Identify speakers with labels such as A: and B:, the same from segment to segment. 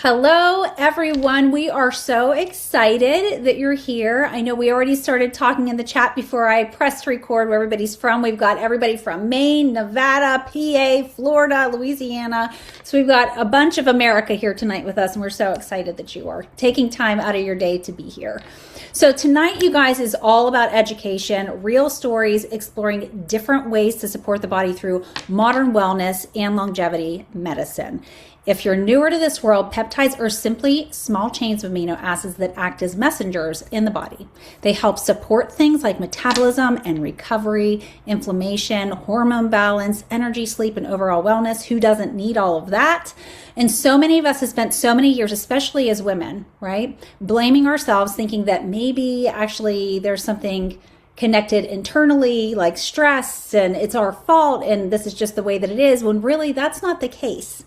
A: Hello, everyone. We are so excited that you're here. I know we already started talking in the chat before I pressed record where everybody's from. We've got everybody from Maine, Nevada, PA, Florida, Louisiana. So we've got a bunch of America here tonight with us, and we're so excited that you are taking time out of your day to be here. So tonight, you guys, is all about education, real stories, exploring different ways to support the body through modern wellness and longevity medicine. If you're newer to this world, peptides are simply small chains of amino acids that act as messengers in the body. They help support things like metabolism and recovery, inflammation, hormone balance, energy, sleep, and overall wellness. Who doesn't need all of that? And so many of us have spent so many years, especially as women, right, blaming ourselves, thinking that maybe actually there's something connected internally, like stress, and it's our fault, and this is just the way that it is, when really that's not the case.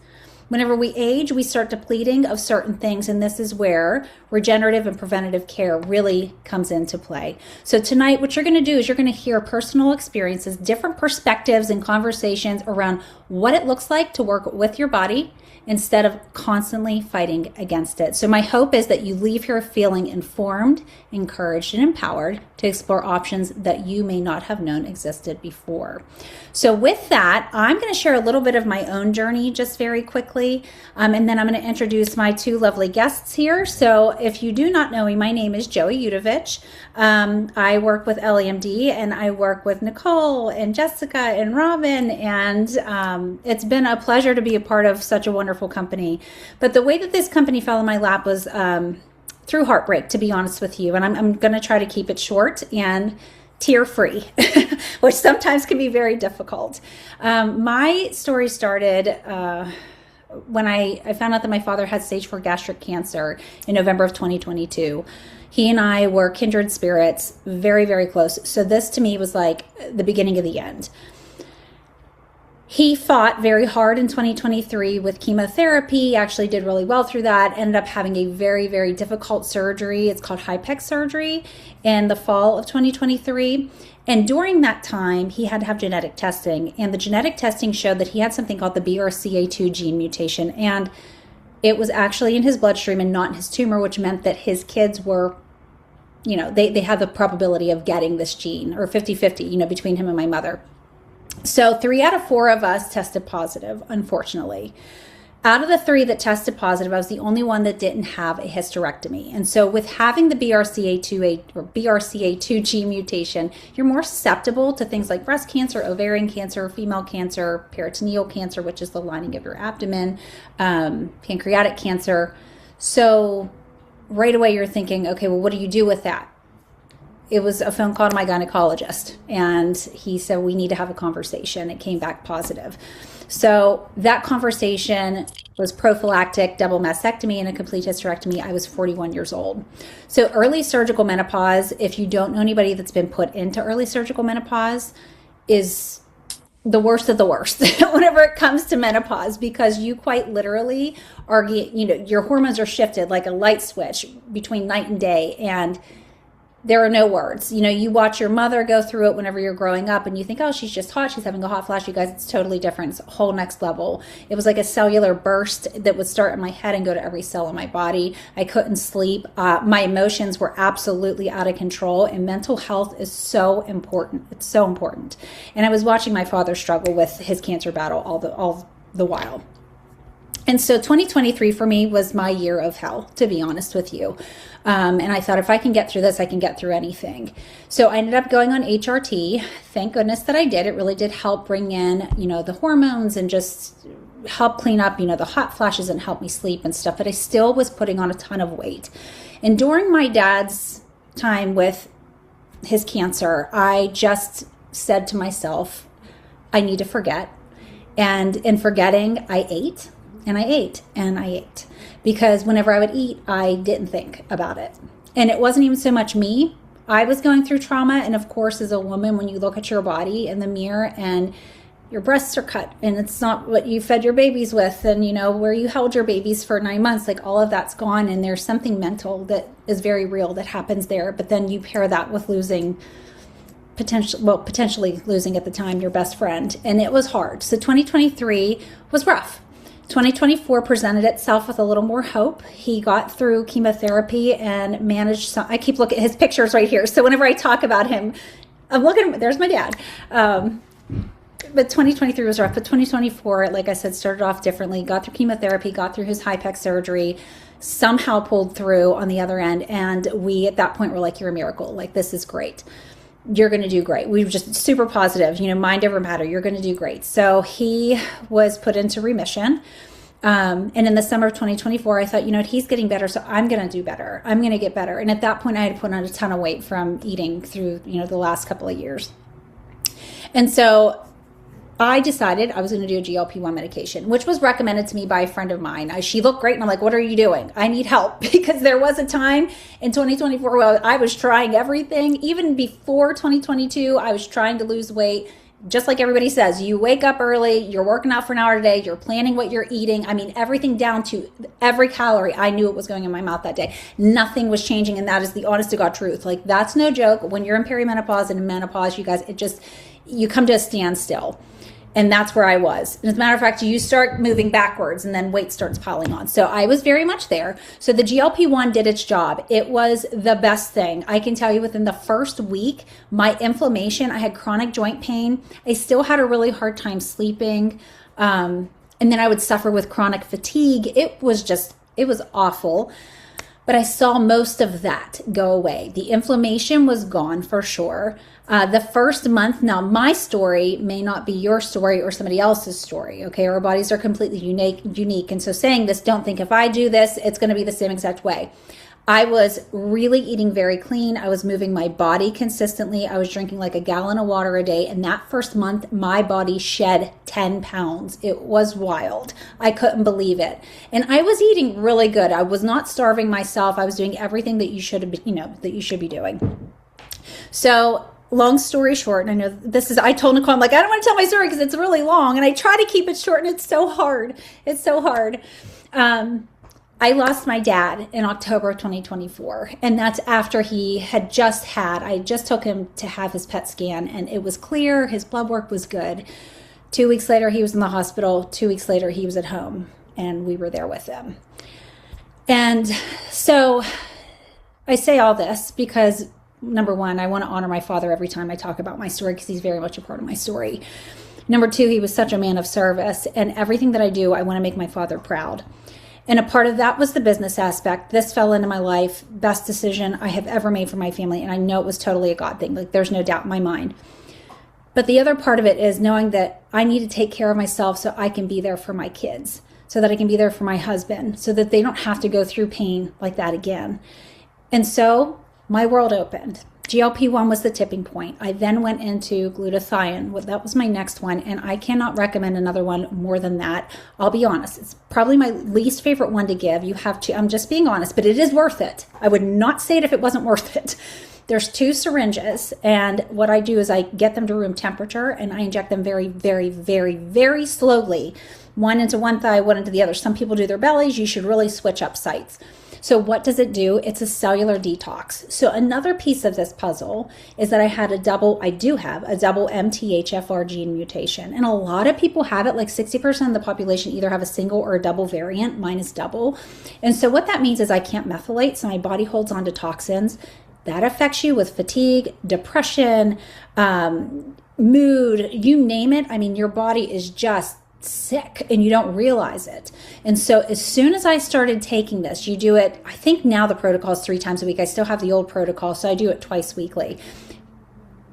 A: Whenever we age, we start depleting of certain things, and this is where regenerative and preventative care really comes into play. So tonight, what you're going to do is you're going to hear personal experiences, different perspectives and conversations around what it looks like to work with your body instead of constantly fighting against it. So my hope is that you leave here feeling informed, encouraged, and empowered to explore options that you may not have known existed before. So with that, I'm going to share a little bit of my own journey just very quickly, and then I'm going to introduce my two lovely guests here. So if you do not know me, my name is Joey Udovich. I work with LEMD, and I work with Nicole and Jessica and Robin, and it's been a pleasure to be a part of such a wonderful company. But the way that this company fell in my lap was through heartbreak, to be honest with you. And I'm going to try to keep it short and tear-free, which sometimes can be very difficult. My story started when I found out that my father had stage 4 gastric cancer in November of 2022. He and I were kindred spirits, very, very close. So this to me was like the beginning of the end. He fought very hard in 2023 with chemotherapy, actually did really well through that, ended up having a very, very difficult surgery. It's called HIPEC surgery in the fall of 2023. And during that time, he had to have genetic testing. And the genetic testing showed that he had something called the BRCA2 gene mutation. And it was actually in his bloodstream and not in his tumor, which meant that his kids were, they had the probability of getting this gene, or 50-50, between him and my mother. So 3 out of 4 of us tested positive, unfortunately. Out of the 3 that tested positive, I was the only one that didn't have a hysterectomy. And so with having the BRCA2 gene mutation, you're more susceptible to things like breast cancer, ovarian cancer, female cancer, peritoneal cancer, which is the lining of your abdomen, pancreatic cancer. So right away you're thinking, okay, well, what do you do with that? It was a phone call to my gynecologist, and he said, we need to have a conversation. It came back positive. So that conversation was prophylactic double mastectomy and a complete hysterectomy. I was 41 years old. So early surgical menopause, if you don't know anybody that's been put into early surgical menopause, is the worst of the worst whenever it comes to menopause, because you quite literally are, your hormones are shifted like a light switch between night and day, and there are no words. You watch your mother go through it whenever you're growing up, and you think, oh, she's just hot. She's having a hot flash. You guys, it's totally different. It's a whole next level. It was like a cellular burst that would start in my head and go to every cell in my body. I couldn't sleep. My emotions were absolutely out of control, and mental health is so important. It's so important. And I was watching my father struggle with his cancer battle all the while. And so 2023 for me was my year of hell, to be honest with you. And I thought, if I can get through this, I can get through anything. So I ended up going on HRT. Thank goodness that I did. It really did help bring in, the hormones and just help clean up, the hot flashes and help me sleep and stuff. But I still was putting on a ton of weight. And during my dad's time with his cancer, I just said to myself, I need to forget. And in forgetting, I ate. And I ate and I ate, because whenever I would eat, I didn't think about it. And it wasn't even so much me. I was going through trauma. And of course, as a woman, when you look at your body in the mirror and your breasts are cut and it's not what you fed your babies with, and where you held your babies for 9 months, like all of that's gone. And there's something mental that is very real that happens there. But then you pair that with potentially losing at the time your best friend. And it was hard. So 2023 was rough. 2024 presented itself with a little more hope. He got through chemotherapy and managed some, I keep looking at his pictures right here. So whenever I talk about him, I'm looking, there's my dad. But 2023 was rough, but 2024, like I said, started off differently, got through chemotherapy, got through his high-pec surgery, somehow pulled through on the other end. And we, at that point, were like, you're a miracle. Like, this is great. You're going to do great. We were just super positive, mind over matter. You're going to do great. So he was put into remission. And in the summer of 2024, I thought, he's getting better, so I'm going to do better. I'm going to get better. And at that point, I had put on a ton of weight from eating through, the last couple of years. And so I decided I was going to do a GLP-1 medication, which was recommended to me by a friend of mine. She looked great, and I'm like, what are you doing? I need help. Because there was a time in 2024 where I was trying everything. Even before 2022, I was trying to lose weight. Just like everybody says, you wake up early, you're working out for an hour a day, you're planning what you're eating. I mean, everything down to every calorie, I knew it was going in my mouth that day. Nothing was changing, and that is the honest to God truth. Like, that's no joke. When you're in perimenopause and in menopause, you guys, you come to a standstill. And that's where I was. And as a matter of fact, you start moving backwards and then weight starts piling on. So I was very much there. So the GLP-1 did its job. It was the best thing. I can tell you within the first week, my inflammation, I had chronic joint pain. I still had a really hard time sleeping. And then I would suffer with chronic fatigue. It was awful. But I saw most of that go away. The inflammation was gone for sure. The first month, now my story may not be your story or somebody else's story, okay? Our bodies are completely unique. And so saying this, don't think if I do this, it's going to be the same exact way. I was really eating very clean. I was moving my body consistently. I was drinking like a gallon of water a day. And that first month, my body shed 10 pounds. It was wild. I couldn't believe it. And I was eating really good. I was not starving myself. I was doing everything that you should be doing. So long story short, and I know I told Nicole, I'm like, I don't want to tell my story because it's really long. And I try to keep it short, and it's so hard. It's so hard. I lost my dad in October of 2024. And that's after I just took him to have his PET scan, and it was clear. His blood work was good. 2 weeks later, he was in the hospital. 2 weeks later, he was at home, and we were there with him. And so I say all this because, number one, I want to honor my father every time I talk about my story because he's very much a part of my story. Number two, he was such a man of service, and everything that I do, I want to make my father proud. And a part of that was the business aspect. This fell into my life. Best decision I have ever made for my family. And I know it was totally a God thing. Like, there's no doubt in my mind. But the other part of it is knowing that I need to take care of myself so I can be there for my kids, so that I can be there for my husband, so that they don't have to go through pain like that again. And so my world opened. GLP-1 was the tipping point. I then went into glutathione. That was my next one, and I cannot recommend another one more than that. I'll be honest. It's probably my least favorite one to give. You have to, I'm just being honest, but it is worth it. I would not say it if it wasn't worth it. There's 2 syringes, and what I do is I get them to room temperature, and I inject them very, very, very, very slowly. One into one thigh, one into the other. Some people do their bellies. You should really switch up sites. So what does it do? It's a cellular detox. So another piece of this puzzle is that I do have a double MTHFR gene mutation. And a lot of people have it, like 60% of the population either have a single or a double variant. Mine is double. And so what that means is I can't methylate, so my body holds on to toxins. That affects you with fatigue, depression, mood, you name it. I mean, your body is just sick and you don't realize it. And so as soon as I started taking this, you do it, I think now the protocol is 3 times a week. I still have the old protocol, so I do it twice weekly.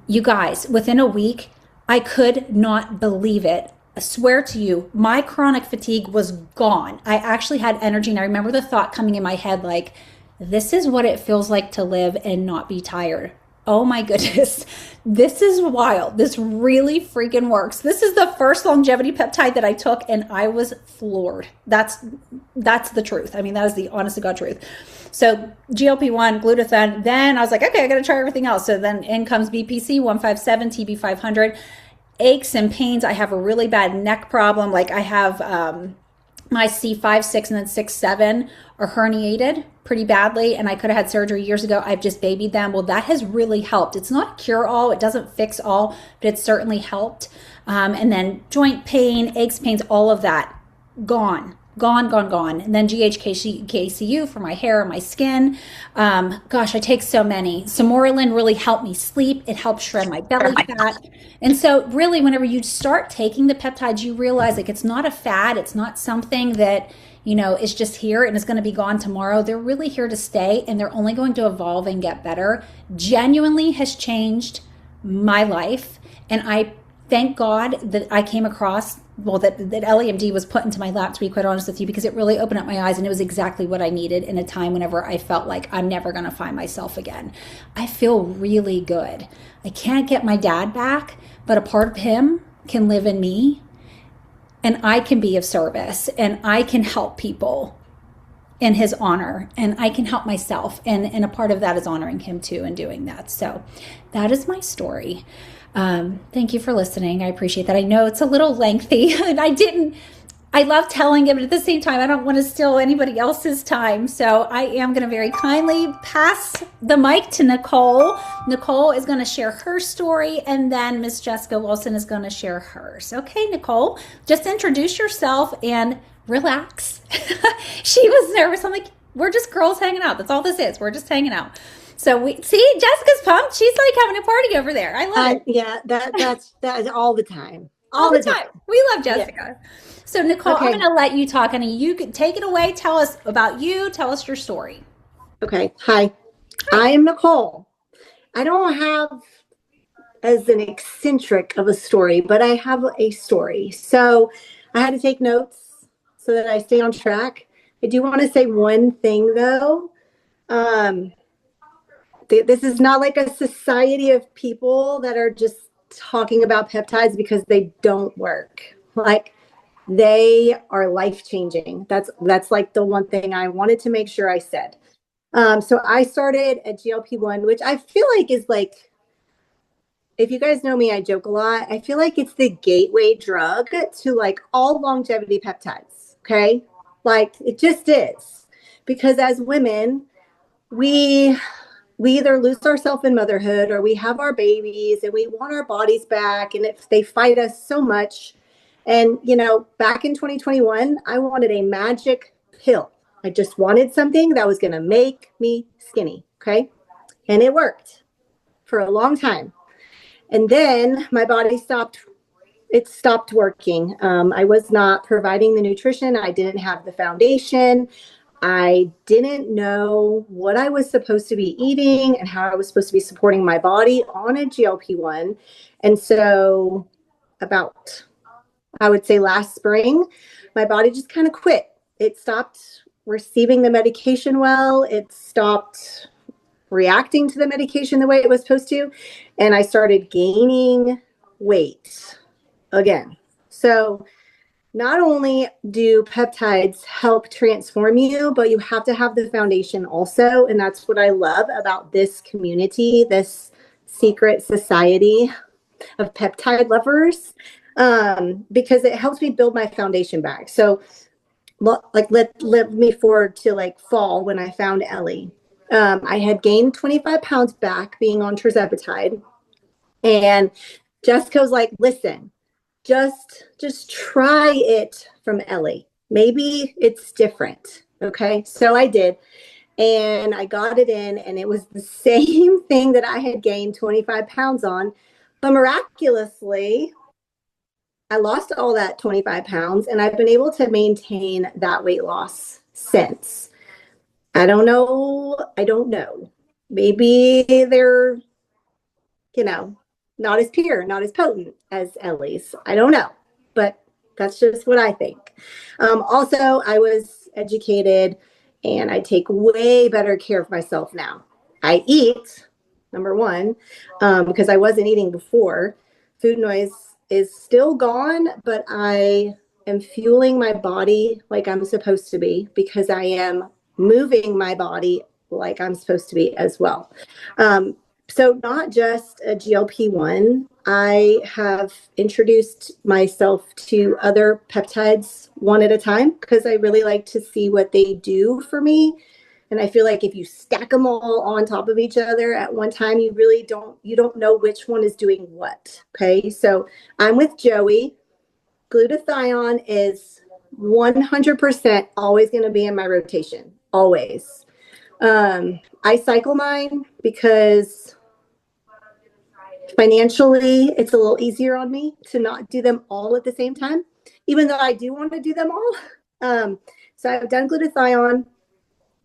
A: You guys, within a week, I could not believe it. I swear to you, my chronic fatigue was gone. I actually had energy, and I remember the thought coming in my head like, this is what it feels like to live and not be tired. Oh my goodness, this is wild. This really freaking works. This is the first longevity peptide that I took, and I was floored. That's the truth. I mean, that is the honest to God truth. So GLP-1, glutathione, then I was like, okay, I got to try everything else. So then in comes BPC 157, TB 500, aches and pains. I have a really bad neck problem. Like I have my C5, 6, and then 6, 7 are herniated pretty badly, and I could have had surgery years ago. I've just babied them. Well, that has really helped. It's not a cure-all. It doesn't fix all, but it's certainly helped. And then joint pain, aches, pains, all of that gone. Gone, gone, gone. And then GHKCU for my hair and my skin. Gosh, I take so many. Samorelin really helped me sleep. It helped shred my belly fat. And so really, whenever you start taking the peptides, you realize like it's not a fad. It's not something that, is just here and is going to be gone tomorrow. They're really here to stay, and they're only going to evolve and get better. Genuinely has changed my life. And I thank God that I came across, that LEMD was put into my lap, to be quite honest with you, because it really opened up my eyes, and it was exactly what I needed in a time whenever I felt like I'm never going to find myself again. I feel really good. I can't get my dad back, but a part of him can live in me, and I can be of service, and I can help people in his honor, and I can help myself. And a part of that is honoring him too and doing that. So that is my story. Thank you for listening. I appreciate that. I know it's a little lengthy and I love telling it, but at the same time, I don't want to steal anybody else's time. So I am going to very kindly pass the mic to Nicole. Nicole is going to share her story, and then Miss Jessica Wilson is going to share hers. Okay, Nicole, just introduce yourself and relax. She was nervous. I'm like, we're just girls hanging out. That's all this is. We're just hanging out. So we see Jessica's pumped. She's like having a party over there. I love it.
B: Yeah, that is all the time.
A: All the time. We love Jessica. Yeah. So Nicole, okay. I'm going to let you talk, honey. You can take it away. Tell us about you. Tell us your story.
B: Okay. Hi. I am Nicole. I don't have as an eccentric of a story, but I have a story. So I had to take notes so that I stay on track. I do want to say one thing though. This is not like a society of people that are just talking about peptides because they don't work. Like, they are life-changing. That's like the one thing I wanted to make sure I said. So I started at GLP-1, which I feel like is like, if you guys know me, I joke a lot. I feel like it's the gateway drug to like all longevity peptides. Okay. Like, it just is, because as women, we either lose ourselves in motherhood, or we have our babies and we want our bodies back, and if they fight us so much. And, back in 2021, I wanted a magic pill. I just wanted something that was going to make me skinny. Okay. And it worked for a long time. And then my body stopped working. I was not providing the nutrition. I didn't have the foundation. I didn't know what I was supposed to be eating and how I was supposed to be supporting my body on a GLP-1. And so about, I would say last spring, my body just kind of quit. It stopped receiving the medication well. It stopped reacting to the medication the way it was supposed to. And I started gaining weight again. So not only do peptides help transform you, but you have to have the foundation also. And that's what I love about this community, this secret society of peptide lovers, because it helps me build my foundation back. So like, let me forward to like fall when I found Ellie. I had gained 25 pounds back being on tirzepatide. And Jessica was like, listen, just try it from Ellie. Maybe it's different. Okay. So I did. And I got it in, and it was the same thing that I had gained 25 pounds on. But miraculously, I lost all that 25 pounds, and I've been able to maintain that weight loss since. I don't know. Maybe they're, not as pure, not as potent as Ellie's. I don't know, but that's just what I think. Also, I was educated, and I take way better care of myself now. I eat, number one, because I wasn't eating before. Food noise is still gone, but I am fueling my body like I'm supposed to be, because I am moving my body like I'm supposed to be as well. So not just a GLP-1, I have introduced myself to other peptides one at a time, because I really like to see what they do for me. And I feel like if you stack them all on top of each other at one time, you really don't know which one is doing what. Okay. So I'm with Joey. Glutathione is 100% always going to be in my rotation. Always. I cycle mine because financially it's a little easier on me to not do them all at the same time, even though I do want to do them all. So I've done glutathione,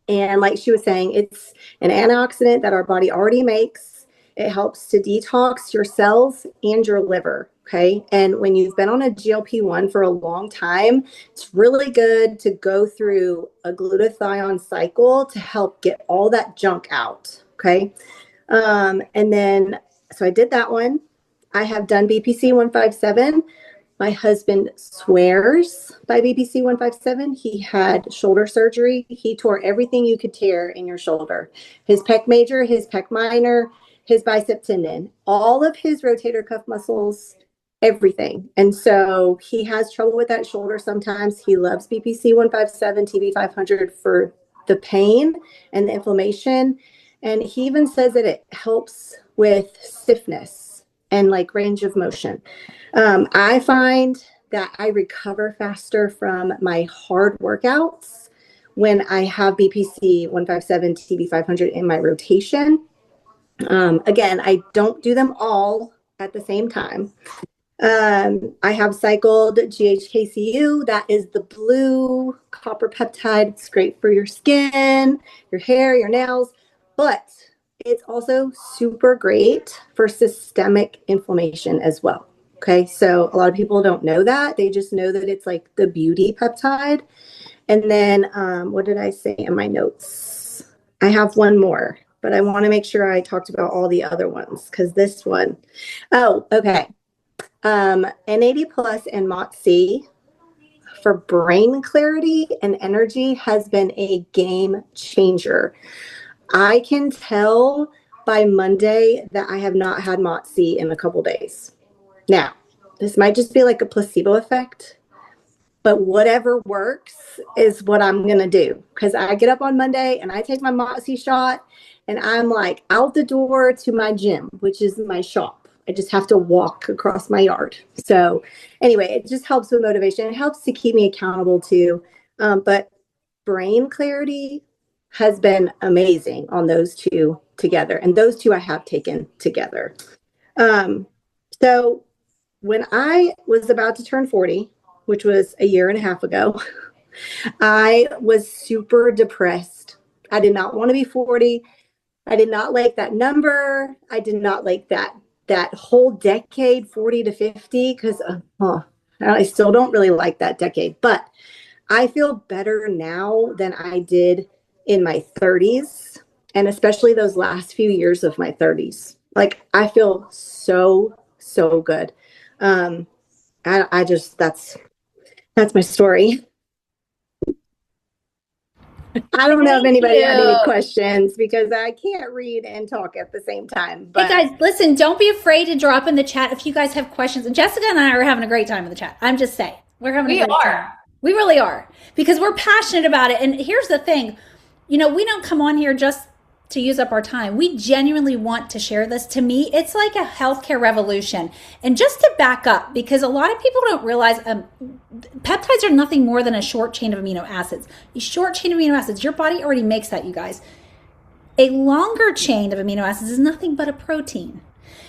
B: and like she was saying, it's an antioxidant that our body already makes. It helps to detox your cells and your liver. Okay. And when you've been on a GLP-1 for a long time, it's really good to go through a glutathione cycle to help get all that junk out. Okay. And then, so I did that one. I have done BPC 157. My husband swears by BPC 157. He had shoulder surgery. He tore everything you could tear in your shoulder. His pec major, his pec minor, his bicep tendon, all of his rotator cuff muscles, everything. And so he has trouble with that shoulder sometimes. He loves BPC 157, TB 500 for the pain and the inflammation. And he even says that it helps with stiffness and like range of motion. I find that I recover faster from my hard workouts when I have BPC 157, TB 500 in my rotation. Again, I don't do them all at the same time. I have cycled GHKCU. That is the blue copper peptide. It's great for your skin, your hair, your nails, but it's also super great for systemic inflammation as well. Okay, so a lot of people don't know that. They just know that it's like the beauty peptide. And then what did I say in my notes? I have one more, but I want to make sure I talked about all the other ones because this one, oh, okay. NAD plus and MOTS-C for brain clarity and energy has been a game changer. I can tell by Monday that I have not had MOTS-C in a couple days. Now, this might just be like a placebo effect, but whatever works is what I'm going to do. Because I get up on Monday and I take my MOTS-C shot and I'm like out the door to my gym, which is my shop. I just have to walk across my yard. So anyway, it just helps with motivation. It helps to keep me accountable too. But brain clarity has been amazing on those two together. And those two I have taken together. So when I was about to turn 40, which was a year and a half ago, I was super depressed. I did not want to be 40. I did not like that number. I did not like that whole decade, 40 to 50, because I still don't really like that decade. But I feel better now than I did in my 30s, and especially those last few years of my 30s. Like, I feel so, so good. I just, that's my story. I don't know if anybody had any questions because I can't read and talk at the same time. But
A: hey guys, listen, don't be afraid to drop in the chat if you guys have questions. And Jessica and I are having a great time in the chat. I'm just saying, we're having a great time. We really are, because we're passionate about it. And here's the thing, we don't come on here just to use up our time. We genuinely want to share this. To me, it's like a healthcare revolution. And just to back up, because a lot of people don't realize peptides are nothing more than a short chain of amino acids. A short chain of amino acids, your body already makes that, you guys. A longer chain of amino acids is nothing but a protein.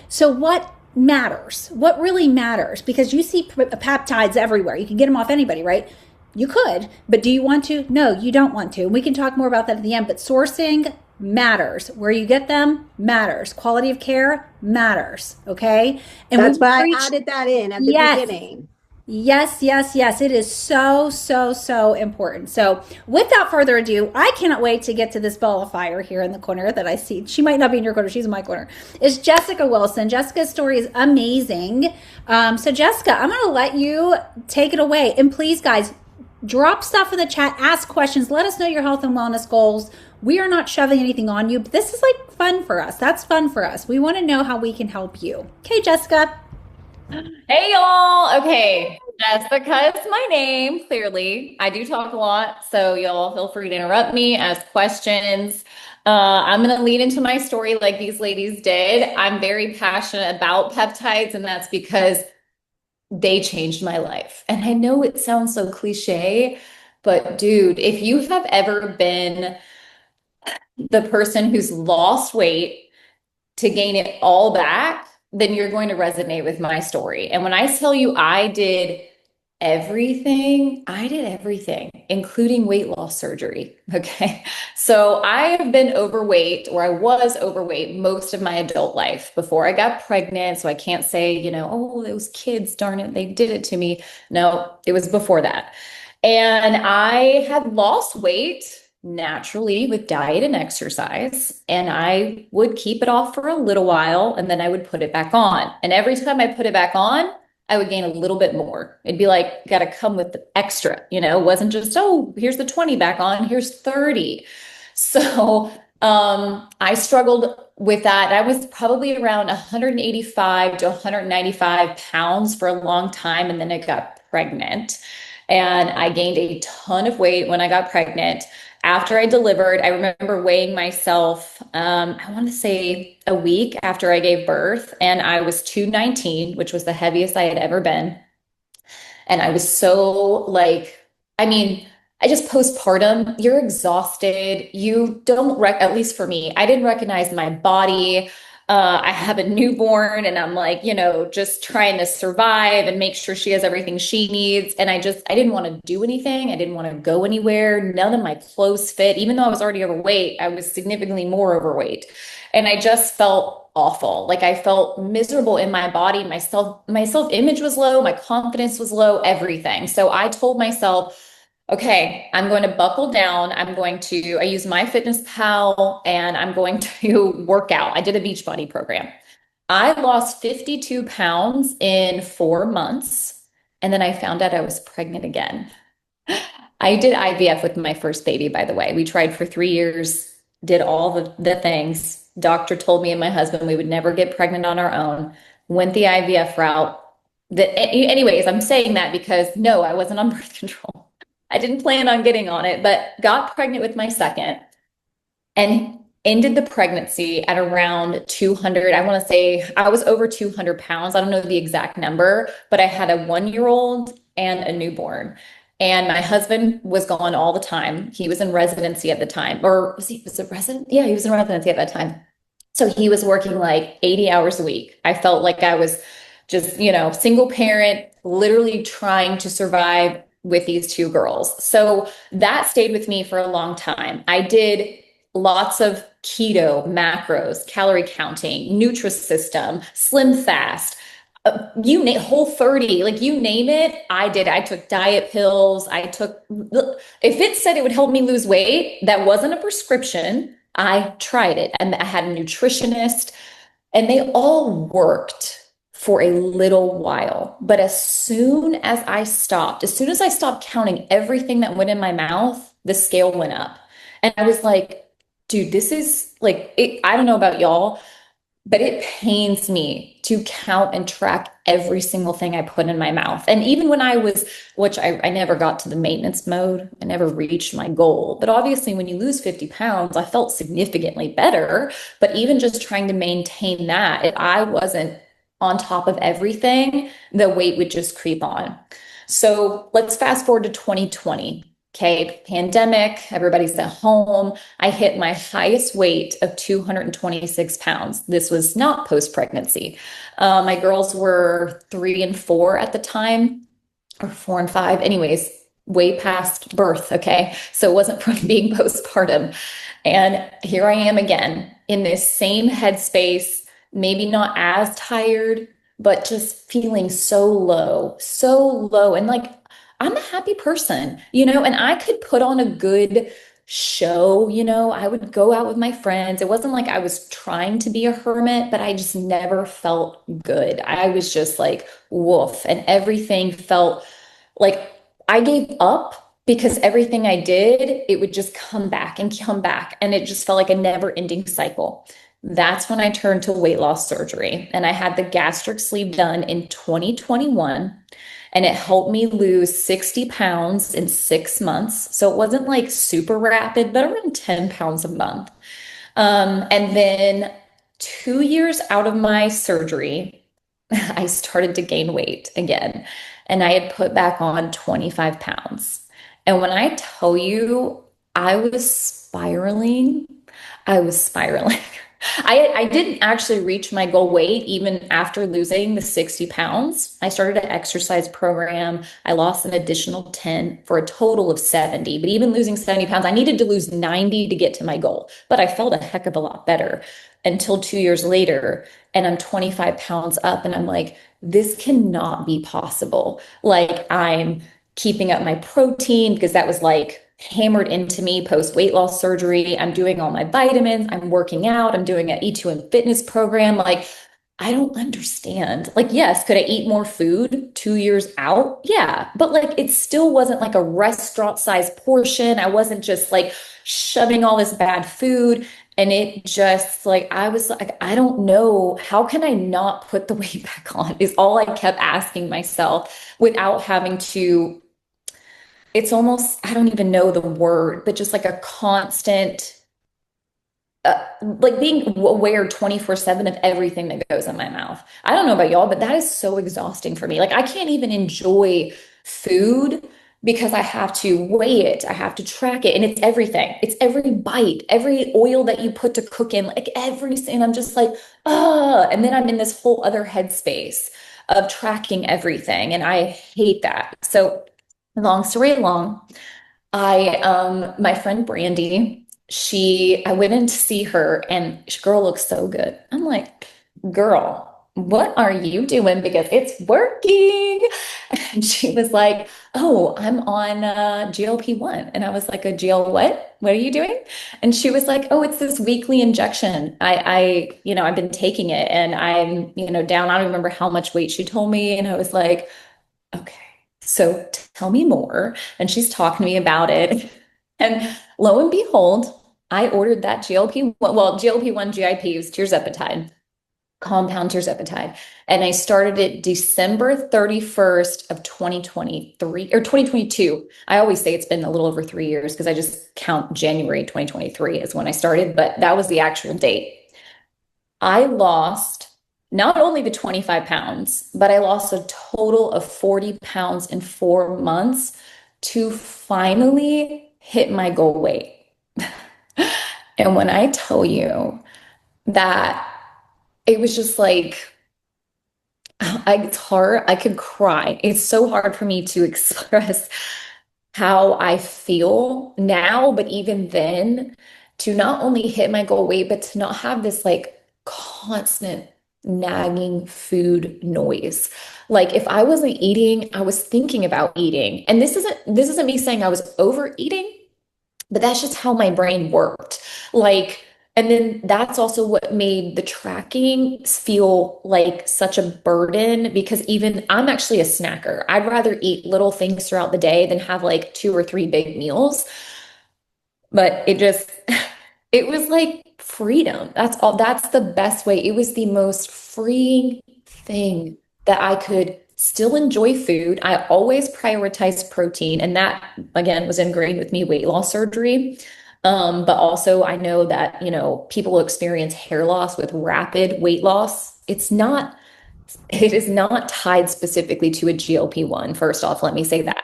A: So what matters? What really matters? Because you see peptides everywhere. You can get them off anybody, right? You could, but do you want to? No, you don't want to. We can talk more about that at the end, but sourcing matters. Where you get them matters. Quality of care matters. Okay.
B: And that's why I added that in at the beginning.
A: Yes. It is so, so, so important. So without further ado, I cannot wait to get to this ball of fire here in the corner that I see. She might not be in your corner. She's in my corner. It's Jessica Wilson. Jessica's story is amazing. So Jessica, I'm going to let you take it away. And please, guys, drop stuff in the chat, ask questions, let us know your health and wellness goals. We are not shoving anything on you, but this is like fun for us. That's fun for us. We want to know how we can help you. Okay, Jessica.
C: Hey, y'all. Okay, Jessica is my name, clearly. I do talk a lot, so y'all feel free to interrupt me, ask questions. I'm going to lead into my story like these ladies did. I'm very passionate about peptides, and that's because they changed my life. And I know it sounds so cliche, but dude, if you have ever been the person who's lost weight to gain it all back, then you're going to resonate with my story. And when I tell you I did everything, including weight loss surgery. Okay. So I have been overweight, or I was overweight most of my adult life before I got pregnant. So I can't say, oh, those kids, darn it, they did it to me. No, it was before that. And I had lost weight naturally with diet and exercise. And I would keep it off for a little while and then I would put it back on. And every time I put it back on, I would gain a little bit more. It'd be like, got to come with the extra, it wasn't just, oh, here's the 20 back on, here's 30. So I struggled with that. I was probably around 185 to 195 pounds for a long time. And then I got pregnant and I gained a ton of weight when I got pregnant. After I delivered, I remember weighing myself, I want to say a week after I gave birth, and I was 219, which was the heaviest I had ever been. And I was so like, I mean, I just postpartum, you're exhausted. You don't at least for me, I didn't recognize my body. I have a newborn and I'm like, just trying to survive and make sure she has everything she needs. And I didn't want to do anything. I didn't want to go anywhere. None of my clothes fit. Even though I was already overweight, I was significantly more overweight. And I just felt awful. Like I felt miserable in my body. My self-image was low. My confidence was low, everything. So I told myself, okay, I'm going to buckle down. I use MyFitnessPal and I'm going to work out. I did a Beachbody program. I lost 52 pounds in 4 months. And then I found out I was pregnant again. I did IVF with my first baby, by the way. We tried for 3 years, did all the things. Doctor told me and my husband we would never get pregnant on our own. Went the IVF route. Anyways, I'm saying that because no, I wasn't on birth control. I didn't plan on getting on it, but got pregnant with my second and ended the pregnancy at around 200. I want to say I was over 200 pounds. I don't know the exact number, but I had a 1 year old and a newborn. And my husband was gone all the time. He was in residency at the time, or was it resident? Yeah, he was in residency at that time. So he was working like 80 hours a week. I felt like I was just, single parent, literally trying to survive with these two girls. So that stayed with me for a long time. I did lots of keto, macros, calorie counting, Nutrisystem, Slim Fast, you name Whole30, like you name it, I did. I took diet pills. If it said it would help me lose weight, that wasn't a prescription. I tried it and I had a nutritionist and they all worked for a little while. But as soon as I stopped counting everything that went in my mouth, the scale went up. And I was like, dude, this is like, I don't know about y'all, but it pains me to count and track every single thing I put in my mouth. And even when which I never got to the maintenance mode, I never reached my goal. But obviously, when you lose 50 pounds, I felt significantly better. But even just trying to maintain that, if I wasn't on top of everything, the weight would just creep on. So let's fast forward to 2020. Okay, pandemic, everybody's at home. I hit my highest weight of 226 pounds. This was not post-pregnancy. My girls were 3 and 4 at the time, or 4 and 5. Anyways, way past birth. Okay, so it wasn't from being postpartum. And here I am again in this same headspace, maybe not as tired, but just feeling so low, so low. And like, I'm a happy person, and I could put on a good show, I would go out with my friends. It wasn't like I was trying to be a hermit, but I just never felt good. I was just like, woof. And everything felt like I gave up because everything I did, it would just come back and come back. And it just felt like a never ending cycle. That's when I turned to weight loss surgery. And I had the gastric sleeve done in 2021. And it helped me lose 60 pounds in 6 months. So it wasn't like super rapid, but around 10 pounds a month. And then 2 years out of my surgery, I started to gain weight again. And I had put back on 25 pounds. And when I tell you, I was spiraling, I was spiraling. I didn't actually reach my goal weight even after losing the 60 pounds. I started an exercise program. I lost an additional 10 for a total of 70. But even losing 70 pounds, I needed to lose 90 to get to my goal. But I felt a heck of a lot better until 2 years later. And I'm 25 pounds up, and I'm like, this cannot be possible. Like, I'm keeping up my protein because that was like hammered into me post weight loss surgery. I'm doing all my vitamins, I'm working out, I'm doing an E2M fitness program. Like, I don't understand. Like, yes, could I eat more food 2 years out? Yeah, but like it still wasn't like a restaurant size portion. I wasn't just like shoving all this bad food. And it just like, I was like, I don't know. How can I not put the weight back on? Is all I kept asking myself without having to, it's almost, I don't even know the word, but just like a constant, like being aware 24/7 of everything that goes in my mouth. I don't know about y'all, but that is so exhausting for me. Like, I can't even enjoy food because I have to weigh it, I have to track it, and it's everything. It's every bite, every oil that you put to cook in, like everything. I'm just like, ah, and then I'm in this whole other headspace of tracking everything, and I hate that. So, long story long, my friend Brandy, I went in to see her, and she, girl looks so good. I'm like, girl, what are you doing? Because it's working. And she was like, oh, I'm on GLP-1. And I was like, a GL what? What are you doing? And she was like, oh, it's this weekly injection. I've been taking it, and I'm, down. I don't remember how much weight she told me. And I was like, okay, so tell me more. And she's talking to me about it. And lo and behold, I ordered that GLP-1 GIP, was tirzepatide, compound tirzepatide. And I started it December 31st of 2023 or 2022. I always say it's been a little over 3 years because I just count January 2023 as when I started, but that was the actual date. I lost not only the 25 pounds, but I lost a total of 40 pounds in 4 months to finally hit my goal weight. And when I tell you that it was just like, it's hard, I could cry. It's so hard for me to express how I feel now, but even then, to not only hit my goal weight, but to not have this like constant nagging food noise. Like, if I wasn't eating, I was thinking about eating. And this isn't me saying I was overeating, but that's just how my brain worked. Like, and then that's also what made the tracking feel like such a burden because even I'm actually a snacker. I'd rather eat little things throughout the day than have like two or three big meals. But it was like freedom. That's all. That's the best way. It was the most freeing thing that I could still enjoy food. I always prioritized protein, and that again was ingrained with me weight loss surgery. But also I know that, people experience hair loss with rapid weight loss. It is not tied specifically to a GLP-1. First off, let me say that.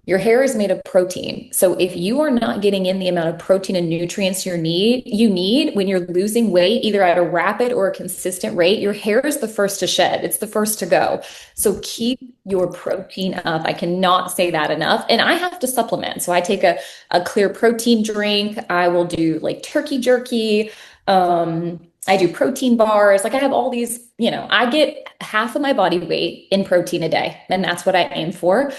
C: Your hair is made of protein. So if you are not getting in the amount of protein and nutrients you need when you're losing weight, either at a rapid or a consistent rate, your hair is the first to shed. It's the first to go. So keep your protein up. I cannot say that enough. And I have to supplement. So I take a clear protein drink. I will do like turkey jerky. I do protein bars. Like, I have all these, I get half of my body weight in protein a day, and that's what I aim for.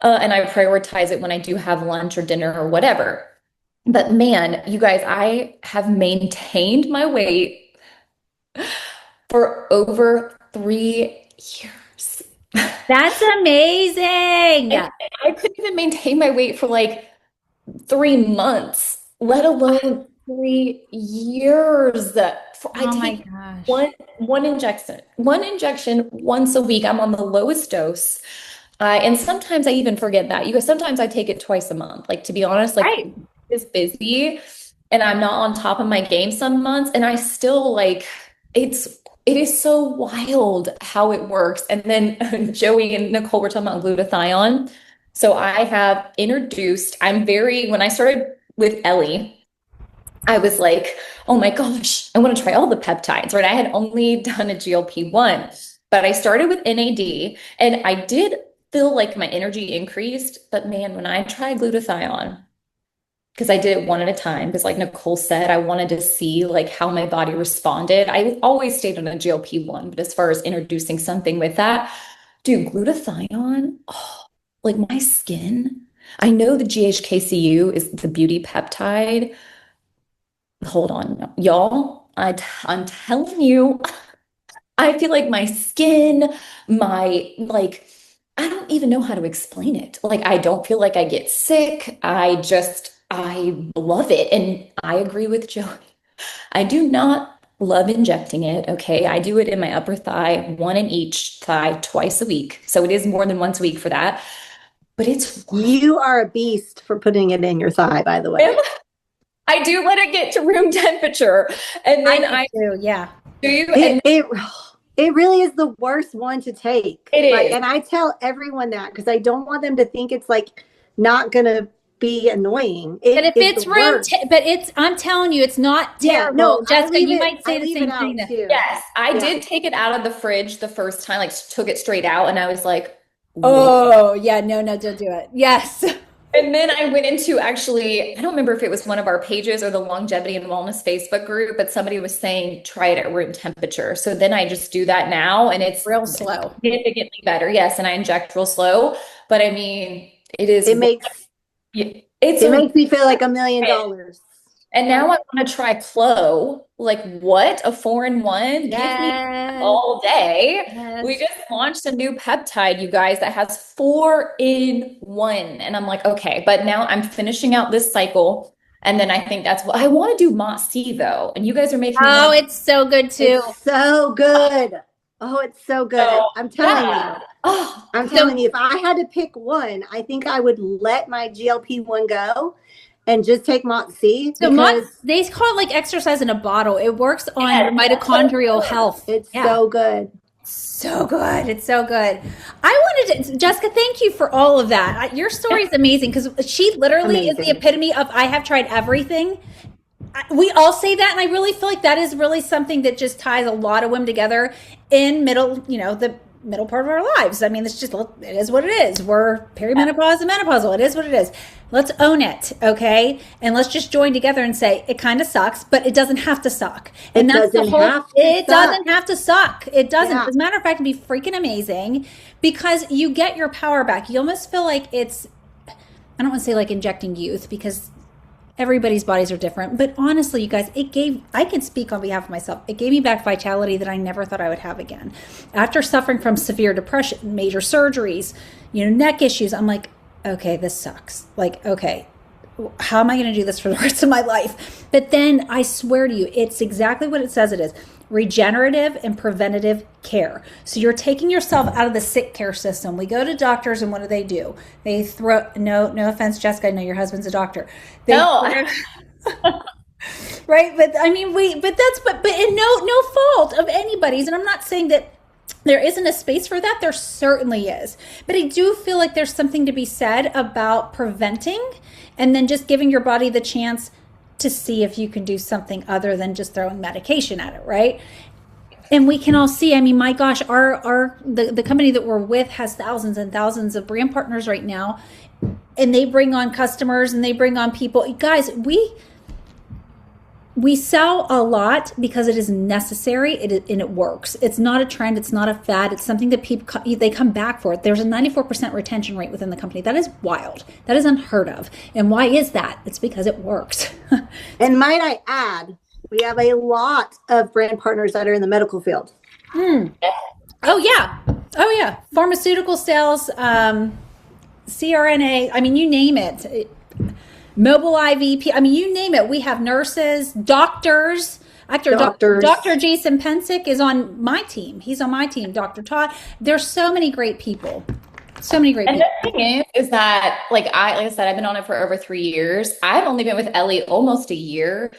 C: And I prioritize it when I do have lunch or dinner or whatever. But man, you guys, I have maintained my weight for over 3 years.
A: That's amazing.
C: And I couldn't even maintain my weight for like 3 months, let alone 3 years. I
A: Oh my
C: take
A: gosh.
C: one injection once a week. I'm on the lowest dose. And sometimes I even forget that. Sometimes I take it twice a month. Like, to be honest, like,
A: Right.
C: it's busy and I'm not on top of my game some months, and I still like it's it is so wild how it works. And then Joey and Nicole were talking about glutathione. So I have introduced, when I started with Ellie, I was like, oh my gosh, I want to try all the peptides, right? I had only done a GLP-1, but I started with NAD and I did feel like my energy increased. But man, when I tried glutathione, because I did it one at a time, because like Nicole said, I wanted to see like how my body responded. I always stayed on a GLP-1, but as far as introducing something with that, dude, glutathione, oh, like my skin. I know the GHKCU is the beauty peptide. Hold on, y'all. I'm telling you, I feel like my skin, I don't even know how to explain it. Like, I don't feel like I get sick. I love it. And I agree with Joey. I do not love injecting it. Okay. I do it in my upper thigh, one in each thigh twice a week. So it is more than once a week for that. But it's
B: You are a beast for putting it in your thigh, by the way.
C: I do let it get to room temperature. And then
A: I do, yeah.
C: do you?
B: It really is the worst one to take.
C: It is.
B: And I tell everyone that because I don't want them to think it's like not gonna be annoying.
A: But if it's I'm telling you, it's not terrible.
B: Yeah, no,
A: Jessica, you might say the same thing.
C: Yes, I did take it out of the fridge the first time, like took it straight out, and I was like,
A: oh, yeah, no, don't do it. Yes.
C: And then I went into I don't remember if it was one of our pages or the Longevity and Wellness Facebook group, but somebody was saying try it at room temperature. So then I just do that now, and it's
A: real slow,
C: significantly better. Yes, and I inject real slow, but I mean, it makes me feel like $1 million. And now I want to try Clo. Like what? A 4-in-1?
A: Yes.
C: Give me all day. Yes. We just launched a new peptide, you guys, that has 4-in-1. And I'm like, okay, but now I'm finishing out this cycle. And then I think that's what I want to do MOTS-C though. And you guys are making
A: it's so good too.
B: It's so good. Oh, it's so good. I'm telling you. I'm telling you, if I had to pick one, I think I would let my GLP-1 go and just take MOTS-C.
A: So they call it like exercise in a bottle. It works on mitochondrial health.
B: It's so good.
A: So good. It's so good. Jessica, thank you for all of that. Your story is amazing because she literally is the epitome of I have tried everything. We all say that, and I really feel like that is really something that just ties a lot of women together in the middle part of our lives. I mean, it is what it is. We're perimenopause and menopausal. It is what it is. Let's own it, okay? And let's just join together and say it kind of sucks, but it doesn't have to suck. And that's the whole. It doesn't have to suck. It doesn't. As a matter of fact, it'd be freaking amazing because you get your power back. You almost feel like it's. I don't want to say like injecting youth because everybody's bodies are different, but honestly, you guys, I can speak on behalf of myself. It gave me back vitality that I never thought I would have again. After suffering from severe depression, major surgeries, neck issues, I'm like, okay, this sucks. Like, okay, how am I going to do this for the rest of my life? But then I swear to you, it's exactly what it says it is. Regenerative and preventative care. So you're taking yourself out of the sick care system. We go to doctors and what do? They throw, no offense, Jessica, I know your husband's a doctor. Right. But I mean, but in no fault of anybody's. And I'm not saying that there isn't a space for that. There certainly is. But I do feel like there's something to be said about preventing and then just giving your body the chance to see if you can do something other than just throwing medication at it, right? And we can all see, I mean, my gosh, the company that we're with has thousands and thousands of brand partners right now, and they bring on customers and they bring on people. Guys, we sell a lot because it is necessary and it works. It's not a trend. It's not a fad. It's something that people, they come back for. There's a 94% retention rate within the company. That is wild. That is unheard of. And why is that? It's because it works.
B: And might I add, we have a lot of brand partners that are in the medical field.
A: Oh yeah. Pharmaceutical sales, CRNA. I mean, you name it. Mobile IVP. I mean, you name it. We have nurses, doctors. Dr. Jason Pensick is on my team. He's on my team. Dr. Todd. There's so many great people. And
C: the thing is that like I said, I've been on it for over 3 years. I've only been with Ellie almost a year.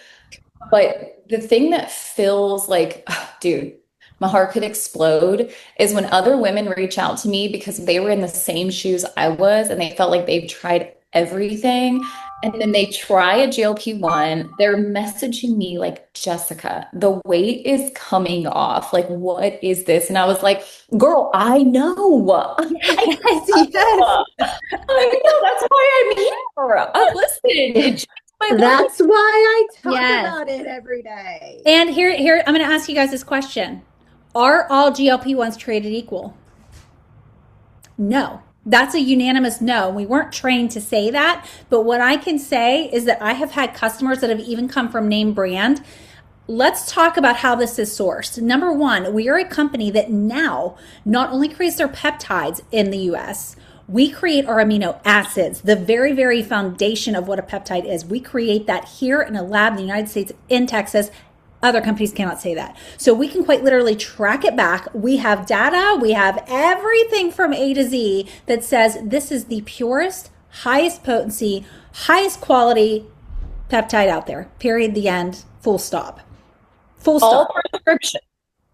C: But the thing that feels like, dude, my heart could explode is when other women reach out to me because they were in the same shoes I was and they felt like they've tried everything. And then they try a GLP-1. They're messaging me like, Jessica, the weight is coming off. Like, what is this? And I was like, girl, I know.
A: Yes, yes.
C: I know. That's why I'm here. Listen, it changed my life.
B: That's why I talk
A: Yes.
B: about it every day.
A: And here, I'm going to ask you guys this question. Are all GLP-1s created equal? No. That's a unanimous no. We weren't trained to say that, but what I can say is that I have had customers that have even come from name brand. Let's talk about how this is sourced. Number one, we are a company that now not only creates their peptides in the US, we create our amino acids, the very, very foundation of what a peptide is. We create that here in a lab in the United States, in Texas. Other companies cannot say that. So we can quite literally track it back. We have data, we have everything from A to Z that says this is the purest, highest potency, highest quality peptide out there. Period. The end. Full stop. Full stop.
C: All prescription.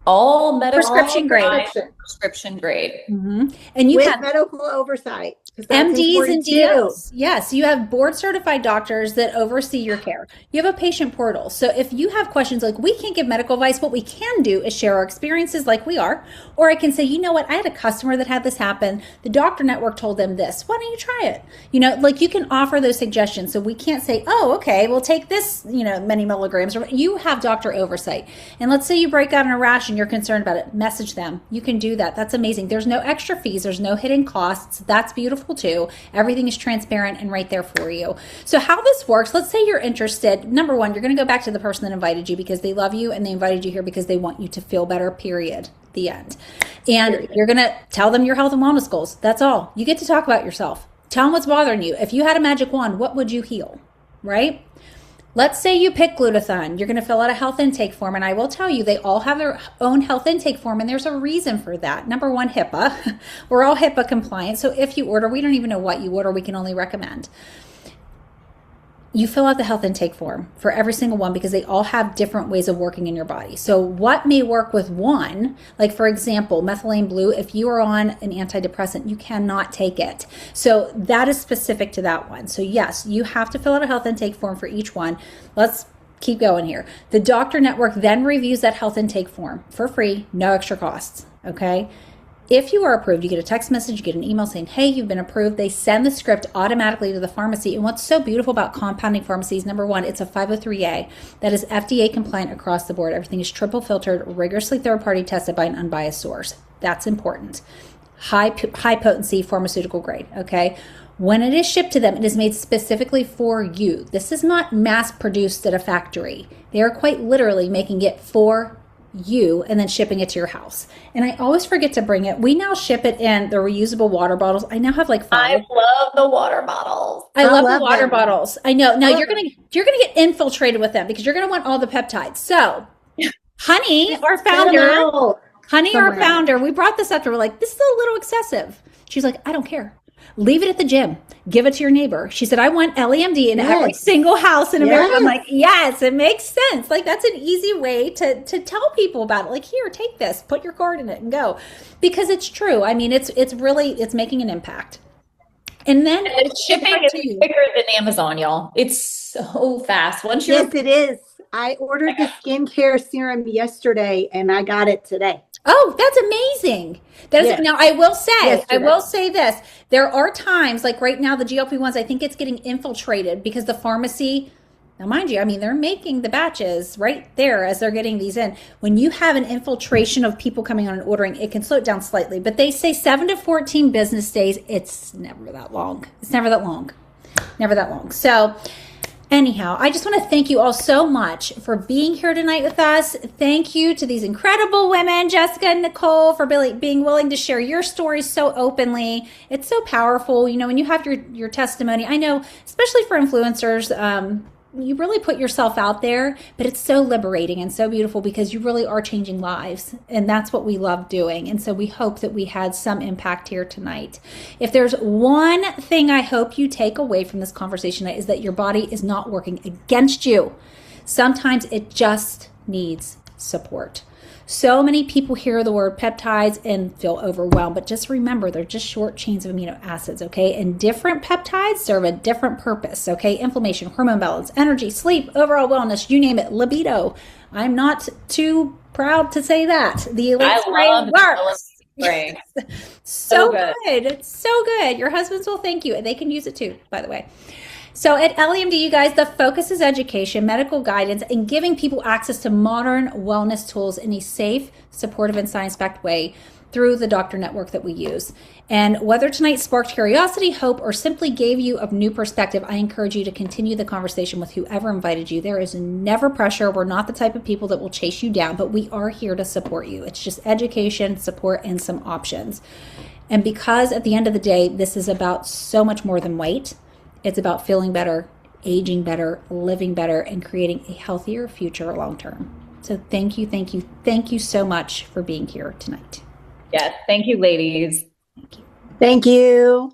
C: All medical
A: Prescription grade.
C: Prescription grade.
A: Mm-hmm. And you
B: With
A: have
B: medical oversight.
A: MDs and DOs. Yes, you have board certified doctors that oversee your care. You have a patient portal. So if you have questions like, we can't give medical advice, what we can do is share our experiences like we are. Or I can say, you know what, I had a customer that had this happen. The doctor network told them this. Why don't you try it? You know, like you can offer those suggestions. So we can't say, oh, okay, we'll take this, you know, many milligrams. Or you have doctor oversight. And let's say you break out in a rash and you're concerned about it. Message them. You can do that. That's amazing. There's no extra fees. There's no hidden costs. That's beautiful too. Everything is transparent and right there for you. So how this works, let's say you're interested. Number one, you're going to go back to the person that invited you because they love you and they invited you here because they want you to feel better, period. The end. And you're going to tell them your health and wellness goals. That's all. You get to talk about yourself. Tell them what's bothering you. If you had a magic wand, what would you heal? Right? Let's say you pick glutathione. You're going to fill out a health intake form. And I will tell you, they all have their own health intake form. And there's a reason for that. Number one, HIPAA. We're all HIPAA compliant. So if you order, we don't even know what you order. We can only recommend. You fill out the health intake form for every single one because they all have different ways of working in your body. So what may work with one, like for example, methylene blue, if you are on an antidepressant, you cannot take it. So that is specific to that one. So yes, you have to fill out a health intake form for each one. Let's keep going here. The doctor network then reviews that health intake form for free, no extra costs, okay? If you are approved, you get a text message, you get an email saying, hey, you've been approved. They send the script automatically to the pharmacy. And what's so beautiful about compounding pharmacies, number one, it's a 503A that is FDA compliant across the board. Everything is triple filtered, rigorously third-party tested by an unbiased source. That's important. High potency pharmaceutical grade, okay? When it is shipped to them, it is made specifically for you. This is not mass produced at a factory. They are quite literally making it for you and then shipping it to your house. And I always forget to bring it. We now ship it in the reusable water bottles. I now have like 5.
C: I love the water bottles.
A: I love the water
B: them.
A: bottles. I know. Now you're gonna get infiltrated with them because you're gonna want all the peptides. So, Honey, our founder, we brought this up to her. We're like, this is a little excessive. She's like, I don't care. Leave it at the gym. Give it to your neighbor. She said, I want LEMD in every single house in America. I'm like, yes, it makes sense. Like, that's an easy way to tell people about it. Like, here, take this, put your card in it and go. Because it's true. I mean, it's making an impact. And then
C: shipping is quicker than Amazon, y'all. It's so fast.
B: Yes, it is. I ordered the skincare serum yesterday and I got it today.
A: Oh, that's amazing. Now I will say this. There are times like right now, the GLP-1s, I think it's getting infiltrated because the pharmacy, now mind you, I mean, they're making the batches right there as they're getting these in. When you have an infiltration of people coming on and ordering, it can slow it down slightly, but they say 7 to 14 business days. It's never that long. Never that long. So anyhow, I just want to thank you all so much for being here tonight with us. Thank you to these incredible women, Jessica and Nicole, for being willing to share your stories so openly. It's so powerful. You know, when you have your testimony, I know, especially for influencers, you really put yourself out there, but it's so liberating and so beautiful because you really are changing lives. And that's what we love doing. And so we hope that we had some impact here tonight. If there's one thing I hope you take away from this conversation is that your body is not working against you. Sometimes it just needs support. So many people hear the word peptides and feel overwhelmed, but just remember they're just short chains of amino acids, okay? And different peptides serve a different purpose, okay? Inflammation, hormone balance, energy, sleep, overall wellness, you name it, libido. I'm not too proud to say that. The Elite Spray works.
C: Spray.
A: So good. It's so good. Your husbands will thank you, and they can use it too, by the way. So at LEMD, you guys, the focus is education, medical guidance, and giving people access to modern wellness tools in a safe, supportive, and science-backed way through the doctor network that we use. And whether tonight sparked curiosity, hope, or simply gave you a new perspective, I encourage you to continue the conversation with whoever invited you. There is never pressure. We're not the type of people that will chase you down, but we are here to support you. It's just education, support, and some options. And because at the end of the day, this is about so much more than weight. It's about feeling better, aging better, living better, and creating a healthier future long term. So thank you so much for being here tonight.
C: Yes, thank you, ladies.
B: Thank you.